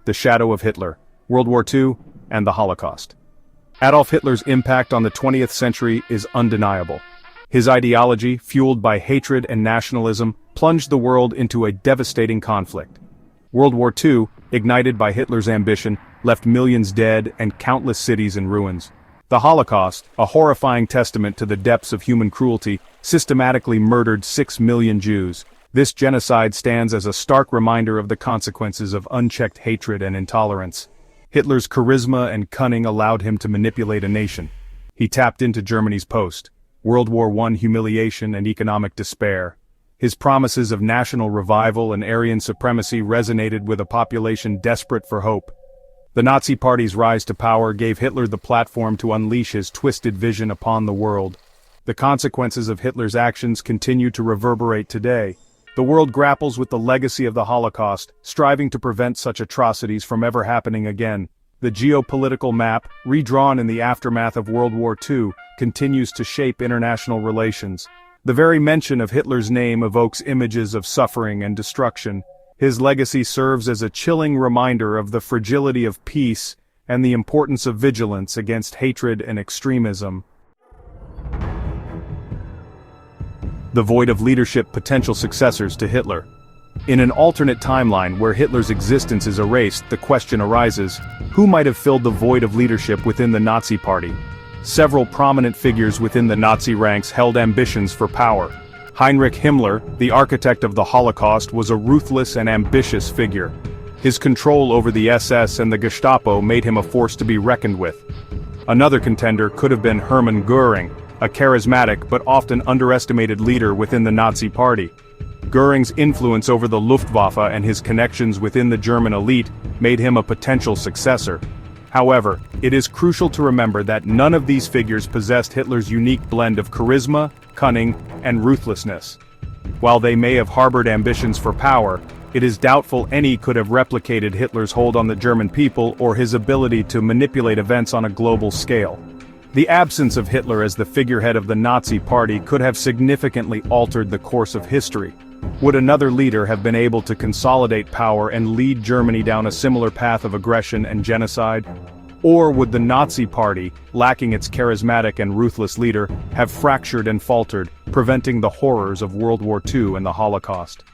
The Shadow of Hitler, World War II, and the Holocaust. Adolf Hitler's impact on the 20th century is undeniable. His ideology, fueled by hatred and nationalism, plunged the world into a devastating conflict. World War II, ignited by Hitler's ambition, left millions dead and countless cities in ruins. The Holocaust, a horrifying testament to the depths of human cruelty, systematically murdered 6 million Jews. This genocide stands as a stark reminder of the consequences of unchecked hatred and intolerance. Hitler's charisma and cunning allowed him to manipulate a nation. He tapped into Germany's post-World War I humiliation and economic despair. His promises of national revival and Aryan supremacy resonated with a population desperate for hope. The Nazi Party's rise to power gave Hitler the platform to unleash his twisted vision upon the world. The consequences of Hitler's actions continue to reverberate today. The world grapples with the legacy of the Holocaust, striving to prevent such atrocities from ever happening again. The geopolitical map, redrawn in the aftermath of World War II, continues to shape international relations. The very mention of Hitler's name evokes images of suffering and destruction. His legacy serves as a chilling reminder of the fragility of peace and the importance of vigilance against hatred and extremism. The void of leadership potential successors to Hitler. In an alternate timeline where Hitler's existence is erased, the question arises, who might have filled the void of leadership within the Nazi Party? Several prominent figures within the Nazi ranks held ambitions for power. Heinrich Himmler, the architect of the Holocaust, was a ruthless and ambitious figure. His control over the SS and the Gestapo made him a force to be reckoned with. Another contender could have been Hermann Göring, a charismatic but often underestimated leader within the Nazi Party. Göring's influence over the Luftwaffe and his connections within the German elite made him a potential successor. However, it is crucial to remember that none of these figures possessed Hitler's unique blend of charisma, cunning, and ruthlessness. While they may have harbored ambitions for power, it is doubtful any could have replicated Hitler's hold on the German people or his ability to manipulate events on a global scale. The absence of Hitler as the figurehead of the Nazi Party could have significantly altered the course of history. Would another leader have been able to consolidate power and lead Germany down a similar path of aggression and genocide? Or would the Nazi Party, lacking its charismatic and ruthless leader, have fractured and faltered, preventing the horrors of World War II and the Holocaust?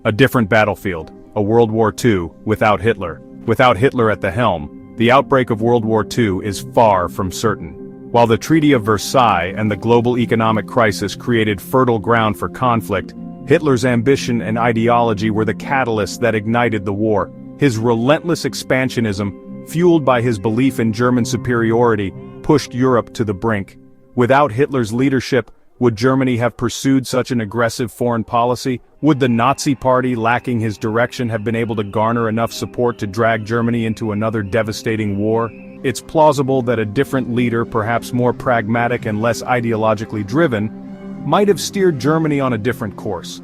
A different battlefield, a World War II without Hitler. Without Hitler at the helm, the outbreak of World War II is far from certain. While the Treaty of Versailles and the global economic crisis created fertile ground for conflict, Hitler's ambition and ideology were the catalysts that ignited the war. His relentless expansionism, fueled by his belief in German superiority, pushed Europe to the brink. Without Hitler's leadership, would Germany have pursued such an aggressive foreign policy? Would the Nazi Party, lacking his direction, have been able to garner enough support to drag Germany into another devastating war? It's plausible that a different leader, perhaps more pragmatic and less ideologically driven, might have steered Germany on a different course.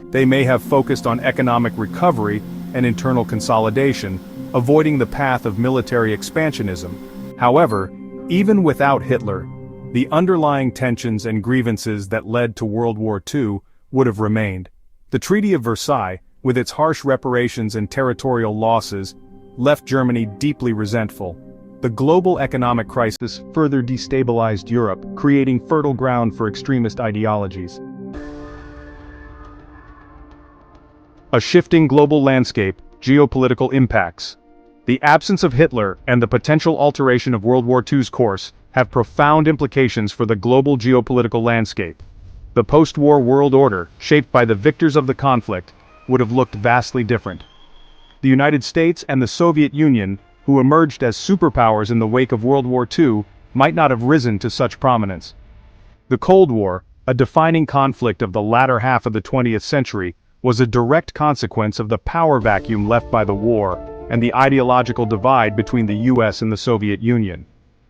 They may have focused on economic recovery and internal consolidation, avoiding the path of military expansionism. However, even without Hitler, the underlying tensions and grievances that led to World War II would have remained. The Treaty of Versailles, with its harsh reparations and territorial losses, left Germany deeply resentful. The global economic crisis further destabilized Europe, creating fertile ground for extremist ideologies. A shifting global landscape, geopolitical impacts. The absence of Hitler and the potential alteration of World War II's course have profound implications for the global geopolitical landscape. The post-war world order, shaped by the victors of the conflict, would have looked vastly different. The United States and the Soviet Union, who emerged as superpowers in the wake of World War II, might not have risen to such prominence. The Cold War, a defining conflict of the latter half of the 20th century, was a direct consequence of the power vacuum left by the war and the ideological divide between the US and the Soviet Union.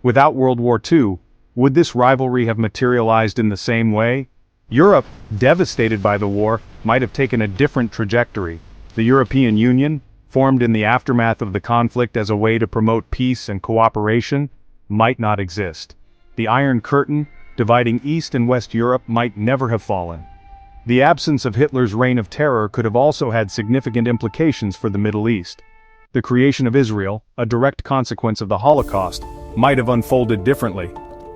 Without World War II, would this rivalry have materialized in the same way? Europe, devastated by the war, might have taken a different trajectory. The European Union, formed in the aftermath of the conflict as a way to promote peace and cooperation, might not exist. The Iron Curtain, dividing East and West Europe, might never have fallen. The absence of Hitler's reign of terror could have also had significant implications for the Middle East. The creation of Israel, a direct consequence of the Holocaust, might have unfolded differently.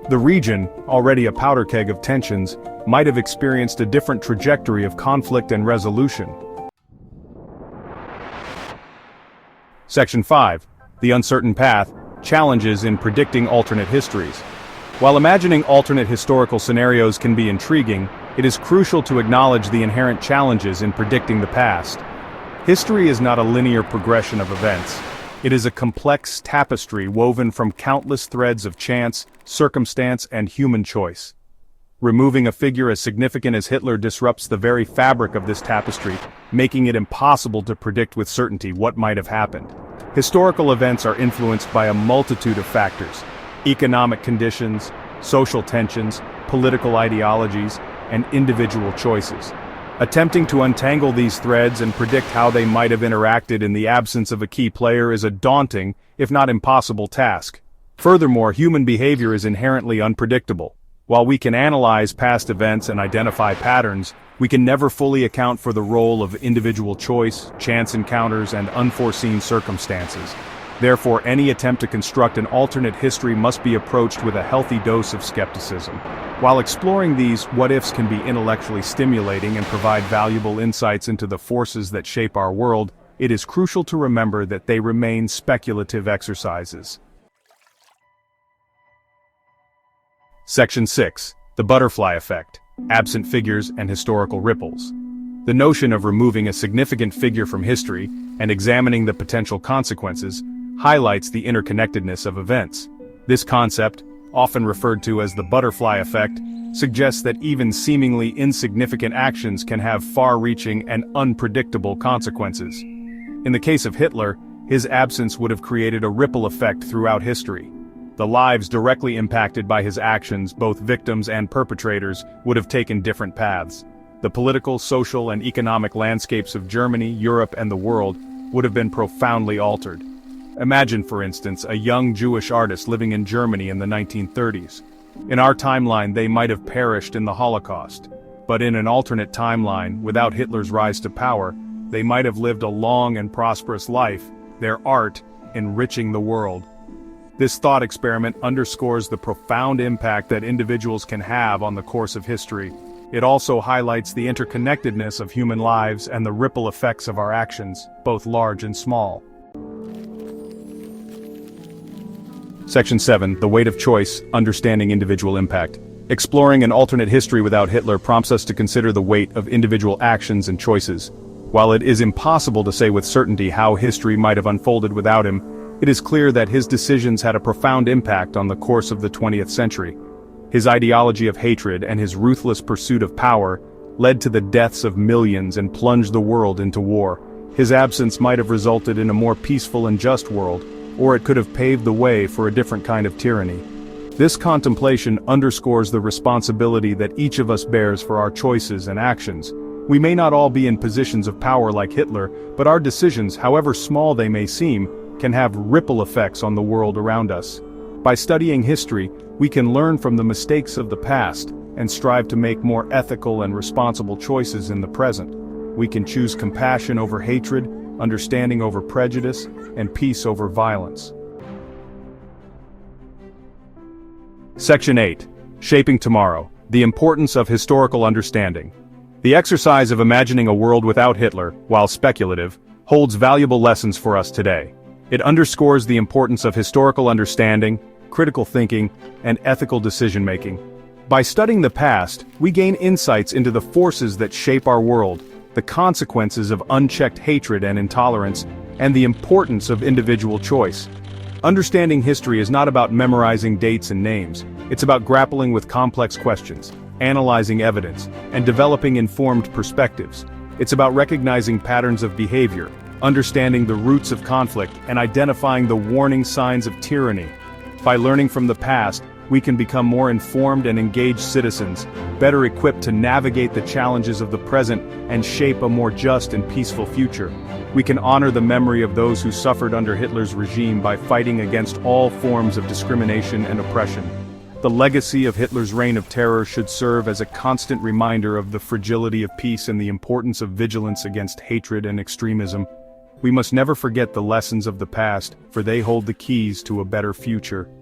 The region, already a powder keg of tensions, might have experienced a different trajectory of conflict and resolution. Section 5. The uncertain path, challenges in predicting alternate histories. While imagining alternate historical scenarios can be intriguing, it is crucial to acknowledge the inherent challenges in predicting the past. History is not a linear progression of events. It is a complex tapestry woven from countless threads of chance, circumstance, and human choice. Removing a figure as significant as Hitler disrupts the very fabric of this tapestry, making it impossible to predict with certainty what might have happened. Historical events are influenced by a multitude of factors: economic conditions, social tensions, political ideologies, and individual choices. Attempting to untangle these threads and predict how they might have interacted in the absence of a key player is a daunting, if not impossible, task. Furthermore, human behavior is inherently unpredictable. While we can analyze past events and identify patterns, we can never fully account for the role of individual choice, chance encounters, and unforeseen circumstances. Therefore, any attempt to construct an alternate history must be approached with a healthy dose of skepticism. While exploring these what-ifs can be intellectually stimulating and provide valuable insights into the forces that shape our world, it is crucial to remember that they remain speculative exercises. Section 6. The butterfly effect, absent figures and historical ripples. The notion of removing a significant figure from history and examining the potential consequences highlights the interconnectedness of events. This concept, often referred to as the butterfly effect, suggests that even seemingly insignificant actions can have far-reaching and unpredictable consequences. In the case of Hitler, his absence would have created a ripple effect throughout history. The lives directly impacted by his actions, both victims and perpetrators, would have taken different paths. The political, social, and economic landscapes of Germany, Europe, and the world would have been profoundly altered. Imagine, for instance, a young Jewish artist living in Germany in the 1930s. In our timeline, they might have perished in the Holocaust. But in an alternate timeline, without Hitler's rise to power, they might have lived a long and prosperous life, their art enriching the world. This thought experiment underscores the profound impact that individuals can have on the course of history. It also highlights the interconnectedness of human lives and the ripple effects of our actions, both large and small. Section 7. The weight of choice, understanding individual impact. Exploring an alternate history without Hitler prompts us to consider the weight of individual actions and choices. While it is impossible to say with certainty how history might have unfolded without him, it is clear that his decisions had a profound impact on the course of the 20th century. His ideology of hatred and his ruthless pursuit of power led to the deaths of millions and plunged the world into war. His absence might have resulted in a more peaceful and just world, or it could have paved the way for a different kind of tyranny. This contemplation underscores the responsibility that each of us bears for our choices and actions. We may not all be in positions of power like Hitler, but our decisions, however small they may seem, can have ripple effects on the world around us. By studying history, we can learn from the mistakes of the past and strive to make more ethical and responsible choices in the present. We can choose compassion over hatred, understanding over prejudice, and peace over violence. Section 8. Shaping Tomorrow. The importance of historical understanding. The exercise of imagining a world without Hitler, while speculative, holds valuable lessons for us today. It underscores the importance of historical understanding, critical thinking, and ethical decision-making. By studying the past, we gain insights into the forces that shape our world, the consequences of unchecked hatred and intolerance, and the importance of individual choice. Understanding history is not about memorizing dates and names. It's about grappling with complex questions, analyzing evidence, and developing informed perspectives. It's about recognizing patterns of behavior, understanding the roots of conflict, and identifying the warning signs of tyranny. By learning from the past, we can become more informed and engaged citizens, better equipped to navigate the challenges of the present and shape a more just and peaceful future. We can honor the memory of those who suffered under Hitler's regime by fighting against all forms of discrimination and oppression. The legacy of Hitler's reign of terror should serve as a constant reminder of the fragility of peace and the importance of vigilance against hatred and extremism. We must never forget the lessons of the past, for they hold the keys to a better future.